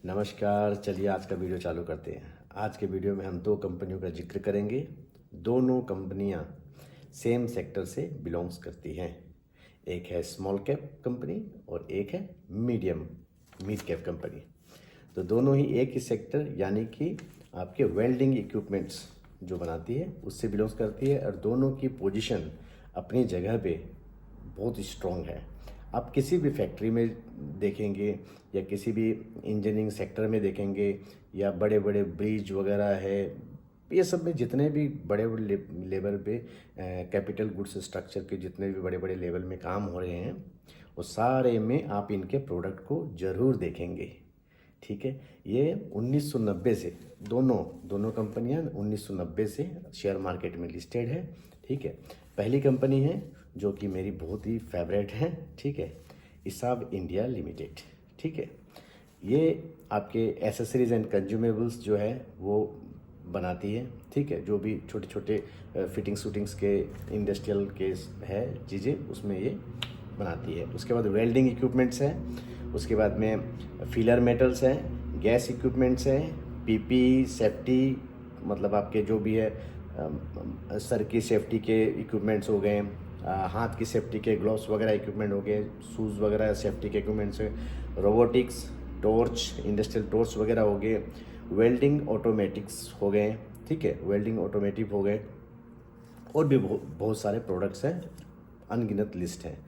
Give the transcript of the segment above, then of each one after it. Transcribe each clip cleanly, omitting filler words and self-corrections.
नमस्कार। चलिए आज का वीडियो चालू करते हैं। आज के वीडियो में हम दो कंपनियों का जिक्र करेंगे। दोनों कंपनियां सेम सेक्टर से बिलोंग्स करती हैं। एक है स्मॉल कैप कंपनी और एक है मिड कैप कंपनी। तो दोनों ही एक ही सेक्टर यानी कि आपके वेल्डिंग इक्विपमेंट्स जो बनाती है उससे बिलोंग्स करती है और दोनों की पोजीशन अपनी जगह पे बहुत स्ट्रॉन्ग है। आप किसी भी फैक्ट्री में देखेंगे या किसी भी इंजीनियरिंग सेक्टर में देखेंगे या बड़े बड़े ब्रिज वगैरह है, ये सब में जितने भी बड़े बड़े लेवल पे कैपिटल गुड्स स्ट्रक्चर के जितने भी बड़े बड़े लेवल में काम हो रहे हैं वो सारे में आप इनके प्रोडक्ट को ज़रूर देखेंगे। ठीक है, ये 1990 से दोनों कंपनियां 1990 से शेयर मार्केट में लिस्टेड है। ठीक है, पहली कंपनी है जो कि मेरी बहुत ही फेवरेट है। ठीक है, इसाब इंडिया लिमिटेड। ठीक है, ये आपके एसेसरीज एंड कंज्यूमेबल्स जो है वो बनाती है। ठीक है, जो भी छोटे छोटे फिटिंग्स के इंडस्ट्रियल के है चीज़ें उसमें ये बनाती है। उसके बाद वेल्डिंग इक्विपमेंट्स है, उसके बाद में फिलर मेटल्स हैं, गैस इक्विपमेंट्स हैं, पीपी सेफ्टी मतलब आपके जो भी है सर की सेफ्टी के इक्विपमेंट्स हो गए, हाथ की सेफ्टी के ग्लव्स वगैरह इक्विपमेंट हो गए, शूज़ वगैरह सेफ्टी के इक्विपमेंट्स है, रोबोटिक्स, टॉर्च, इंडस्ट्रियल टॉर्च वगैरह हो गए, वेल्डिंग ऑटोमेटिक्स हो गए। ठीक है, वेल्डिंग ऑटोमेटिक हो गए और भी बहुत सारे प्रोडक्ट्स हैं, अनगिनत लिस्ट है।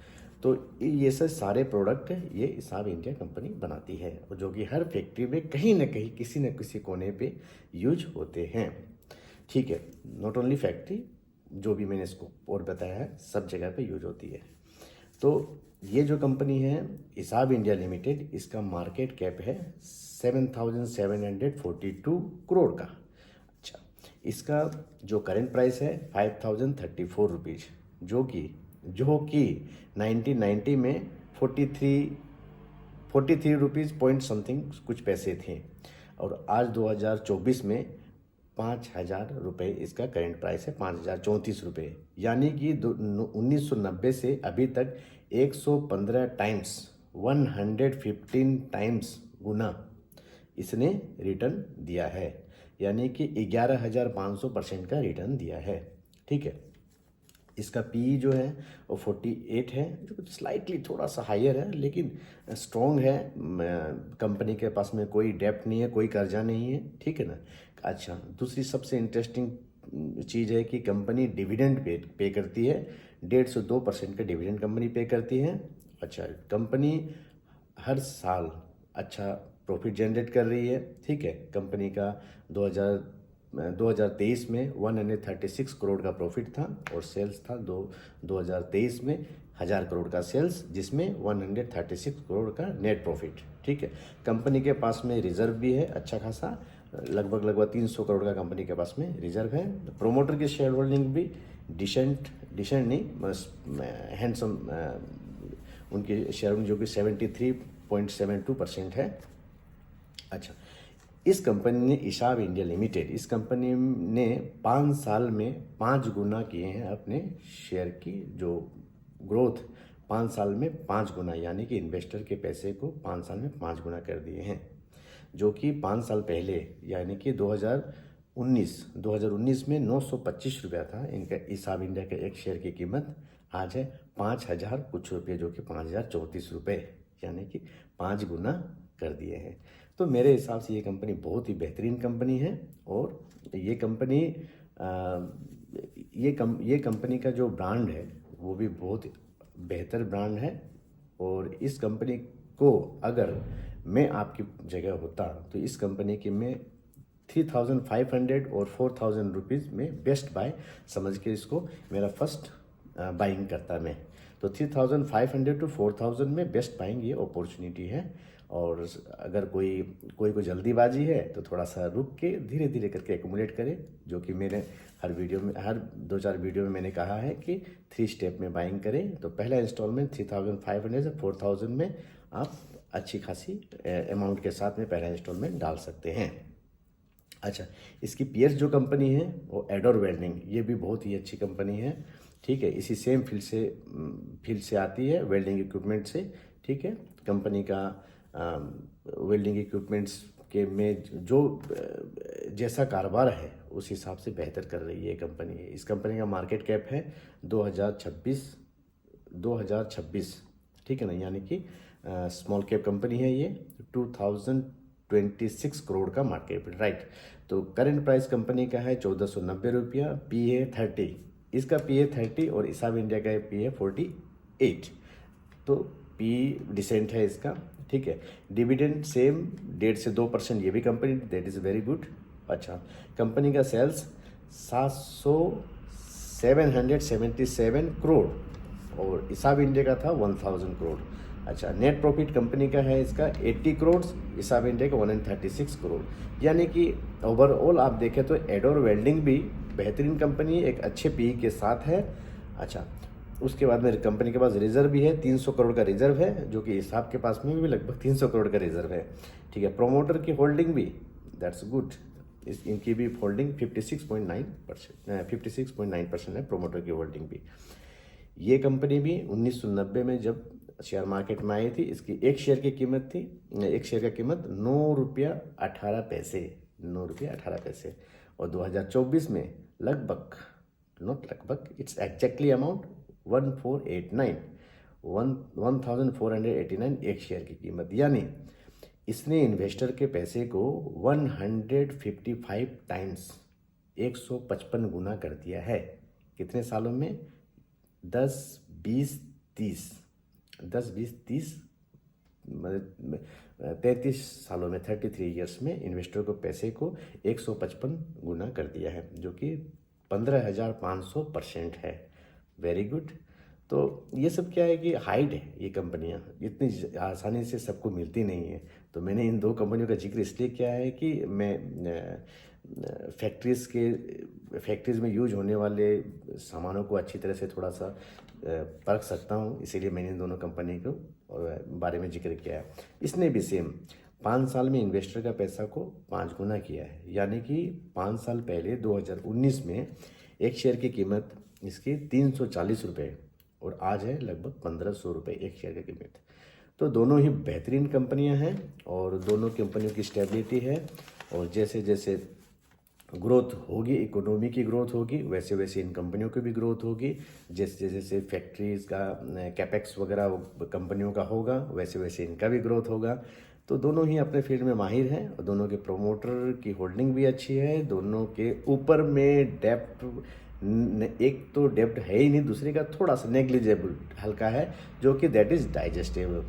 तो ये सब सारे प्रोडक्ट ये इसाब इंडिया कंपनी बनाती है और जो कि हर फैक्ट्री में कहीं ना कहीं किसी न किसी कोने पे यूज होते हैं। ठीक है, नॉट ओनली फैक्ट्री, जो भी मैंने इसको और बताया है सब जगह पे यूज होती है। तो ये जो कंपनी है इसाब इंडिया लिमिटेड, इसका मार्केट कैप है 7,742 करोड़ का। अच्छा, इसका जो करेंट प्राइस है 5,034 रुपीज़, जो कि 1990 में 43 रुपीज़ पॉइंट समथिंग कुछ पैसे थे और आज 2024 में 5,000 रुपये इसका करेंट प्राइस है, 5,034 रुपये। यानी कि 1990 से अभी तक 115 टाइम्स 115 टाइम्स गुना इसने रिटर्न दिया है, यानी कि 11,500% का रिटर्न दिया है। ठीक है, इसका पी जो है वो 48 है, जो स्लाइटली थोड़ा सा हायर है लेकिन स्ट्रॉन्ग है। कंपनी के पास में कोई डेप्ट नहीं है, कोई कर्जा नहीं है। ठीक है ना। अच्छा, दूसरी सबसे इंटरेस्टिंग चीज़ है कि कंपनी डिविडेंड पे करती है, 1.5 से 2% का डिविडेंड कंपनी पे करती है। अच्छा, कंपनी हर साल अच्छा प्रॉफिट जनरेट कर रही है। ठीक है, कंपनी का 2023 में 136 करोड़ का प्रॉफिट था और सेल्स था 2023 में 1,000 करोड़ का सेल्स, जिसमें 136 करोड़ का नेट प्रॉफिट। ठीक है, कंपनी के पास में रिजर्व भी है अच्छा खासा, लगभग 300 करोड़ का कंपनी के पास में रिजर्व है। प्रोमोटर की शेयर होल्डिंग भी डिसेंट नहीं हैंडसम, उनकी शेयर होल्डिंग जो कि 73.72% है। अच्छा, इस कंपनी ने इसाब इंडिया लिमिटेड, इस कंपनी ने 5 साल में 5 गुना किए हैं अपने शेयर की जो ग्रोथ, 5 साल में 5 गुना, यानी कि इन्वेस्टर के पैसे को 5 साल में 5 गुना कर दिए हैं। जो कि 5 साल पहले यानी कि 2019 में 925 रुपया था इनका इसाब इंडिया के एक शेयर की कीमत। आज है 5,000 कुछ रुपये, जो कि 5,034 रुपये, यानी कि 5 गुना कर दिए हैं। तो मेरे हिसाब से ये कंपनी बहुत ही बेहतरीन कंपनी है और ये कंपनी ये कंपनी का जो ब्रांड है वो भी बहुत बेहतर ब्रांड है। और इस कंपनी को अगर मैं आपकी जगह होता तो इस कंपनी की मैं 3,500 और 4,000 रुपीज़ में बेस्ट बाय समझ के इसको मेरा फर्स्ट बाइंग करता मैं। तो 3,500 टू 4,000 में बेस्ट बाइंग ये अपॉर्चुनिटी है। और अगर कोई को जल्दीबाजी है तो थोड़ा सा रुक के धीरे धीरे करके एकुमुलेट करे, जो कि मेरे हर 2-4 वीडियो में मैंने कहा है कि 3 स्टेप में बाइंग करें। तो पहला इंस्टॉलमेंट 3,500 से 4,000 में आप अच्छी खासी अमाउंट के साथ में पहला इंस्टॉलमेंट डाल सकते हैं। अच्छा, इसकी पीएस जो कंपनी है वो एडोर वेल्डिंग, ये भी बहुत ही अच्छी कंपनी है। ठीक है, इसी सेम फील्ड से आती है, वेल्डिंग इक्विपमेंट से। ठीक है, कंपनी का वेल्डिंग इक्विपमेंट्स के में जो जैसा कारोबार है उस हिसाब से बेहतर कर रही है कंपनी। इस कंपनी का मार्केट कैप है 2026, ठीक है ना, यानी कि स्मॉल कैप कंपनी है ये। 2026 करोड़ का मार्केट कैप, राइट। तो करंट प्राइस कंपनी का है 1490 रुपया, पी है 30, इसका पी है 30 और हिसाब इंडिया का पी है 48, तो पी डिसेंट है इसका, ठीक है। डिविडेंड सेम 1.5 से 2% ये भी company, that is very good. अच्छा, कंपनी का सेल्स 777 करोड़ और हिसाब इंडिया का था 1000 करोड़। अच्छा, नेट प्रॉफिट कंपनी का है इसका 80 करोड़, हिसाब इंडिया का 136 करोड़। यानी कि ओवरऑल आप देखें तो एडोर वेल्डिंग भी बेहतरीन कंपनी, एक अच्छे पी के साथ है। अच्छा, उसके बाद में कंपनी के पास रिजर्व भी है, 300 करोड़ का रिजर्व है, जो कि हिसाब के पास में भी लगभग 300 करोड़ का रिजर्व है, ठीक है। प्रोमोटर की होल्डिंग भी, दैट्स गुड, इनकी भी होल्डिंग 56.9% है, प्रोमोटर की होल्डिंग भी। ये कंपनी भी 1990 में जब शेयर मार्केट में आई थी, इसकी एक शेयर की कीमत थी, एक शेयर का कीमत 9 रुपया 18 पैसे, 9 रुपया 18 पैसे, और 2024 में लगभग, नॉट लगभग, इट्स एग्जैक्टली अमाउंट 1489 एक शेयर की कीमत। यानी इसने इन्वेस्टर के पैसे को 155 टाइम्स, 155 गुना कर दिया है। कितने सालों में? 10, 20, 30, 33 सालों में, 33 ईयर्स में इन्वेस्टर को पैसे को 155 गुना कर दिया है, जो कि 15,500% है। Very good. तो ये सब क्या है कि हाइड है, ये कंपनियां इतनी आसानी से सबको मिलती नहीं है। तो मैंने इन दो कंपनियों का जिक्र इसलिए किया है कि मैं फैक्ट्रीज में यूज होने वाले सामानों को अच्छी तरह से थोड़ा सा परख सकता हूँ, इसीलिए मैंने इन दोनों कंपनी को बारे में जिक्र किया है। इसने भी सेम 5 साल में इन्वेस्टर का पैसा को 5 गुना किया है। यानी कि 5 साल पहले 2019 में एक शेयर की कीमत इसकी 340 रुपये और आज है लगभग 1500 रुपये एक शेयर की कीमत। तो दोनों ही बेहतरीन कंपनियां हैं और दोनों कंपनियों की स्टेबिलिटी है, और जैसे जैसे ग्रोथ होगी, इकोनॉमी की ग्रोथ होगी, वैसे वैसे इन कंपनियों की भी ग्रोथ होगी। जैसे जैसे फैक्ट्रीज का कैपेक्स वगैरह कंपनियों का होगा, वैसे वैसे इनका भी ग्रोथ होगा। तो दोनों ही अपने फील्ड में माहिर हैं और दोनों के प्रोमोटर की होल्डिंग भी अच्छी है। दोनों के ऊपर में डेप्ट, एक तो डेप्ट है ही नहीं, दूसरे का थोड़ा सा नेग्लिजेबल हल्का है, जो कि दैट इज़ डाइजेस्टेबल,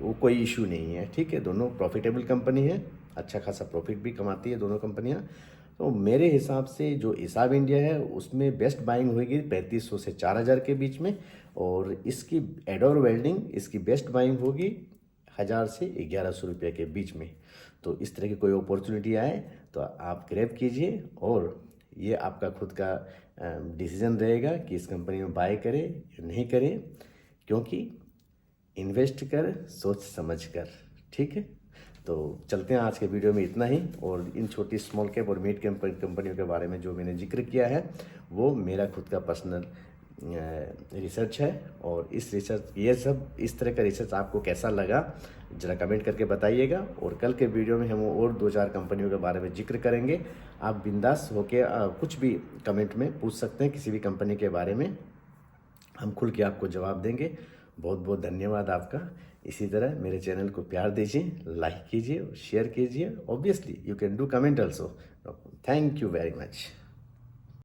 वो कोई इशू नहीं है, ठीक है। दोनों प्रॉफिटेबल कंपनी है, अच्छा खासा प्रॉफिट भी कमाती है दोनों कंपनियां। तो मेरे हिसाब से जो हिसाब इंडिया है उसमें बेस्ट बाइंग होगी 3500 से 4000 के बीच में, और इसकी एडोर वेल्डिंग इसकी बेस्ट बाइंग होगी 1000 से 1100 रुपये के बीच में। तो इस तरह की कोई अपॉर्चुनिटी आए तो आप ग्रैब कीजिए, और ये आपका खुद का डिसीजन रहेगा कि इस कंपनी में बाय करें या नहीं करें, क्योंकि इन्वेस्ट कर सोच समझ कर, ठीक है। तो चलते हैं, आज के वीडियो में इतना ही। और इन छोटी स्मॉल कैप और मिड कैप कंपनियों के बारे में जो मैंने जिक्र किया है वो मेरा खुद का पर्सनल रिसर्च है, और इस रिसर्च, ये सब इस तरह का रिसर्च आपको कैसा लगा ज़रा कमेंट करके बताइएगा। और कल के वीडियो में हम और 2-4 कंपनियों के बारे में जिक्र करेंगे। आप बिंदास होके कुछ भी कमेंट में पूछ सकते हैं किसी भी कंपनी के बारे में, हम खुल के आपको जवाब देंगे। बहुत बहुत धन्यवाद आपका। इसी तरह मेरे चैनल को प्यार दीजिए, लाइक कीजिए, शेयर कीजिए। Obviously you can do comment also. Thank you very much.